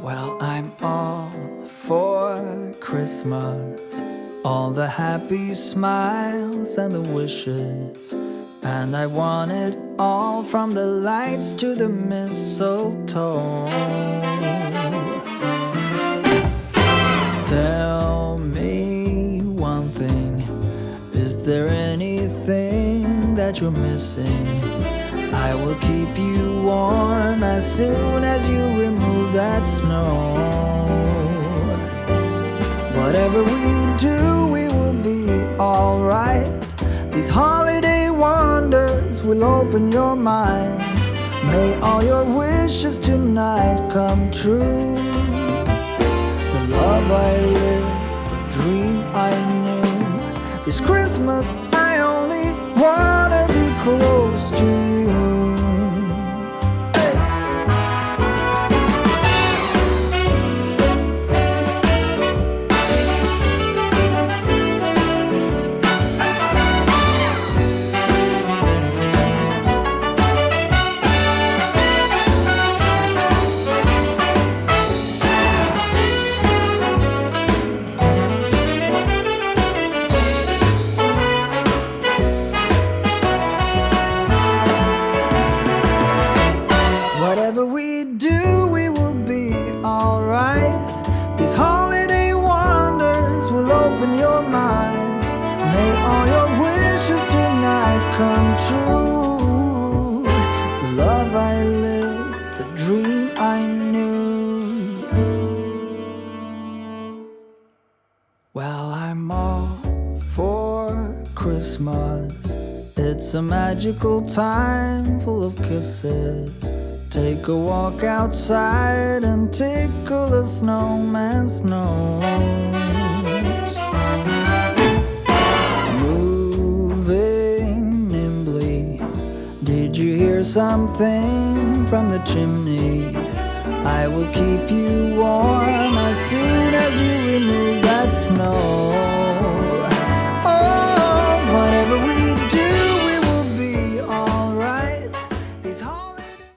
Well, I'm all for Christmas, all the happy smiles and the wishes, and I want it all from the lights to the mistletoe. Tell me one thing, is there anything that you're missing? I will keep you warm as soon as you remove that snow. Whatever we do, we will be alright. These holiday wonders will open your mind. May all your wishes tonight come true. The love I lived, the dream I knew. This Christmas I only wanna be close to you. Whatever we do, we will be alright. These holiday wonders will open your mind. May all your wishes tonight come true. The love I lived, the dream I knew. Well, I'm all for Christmas. It's a magical time full of kisses. Take a walk outside and tickle the snowman's nose. Moving nimbly, did you hear something from the chimney? I will keep you warm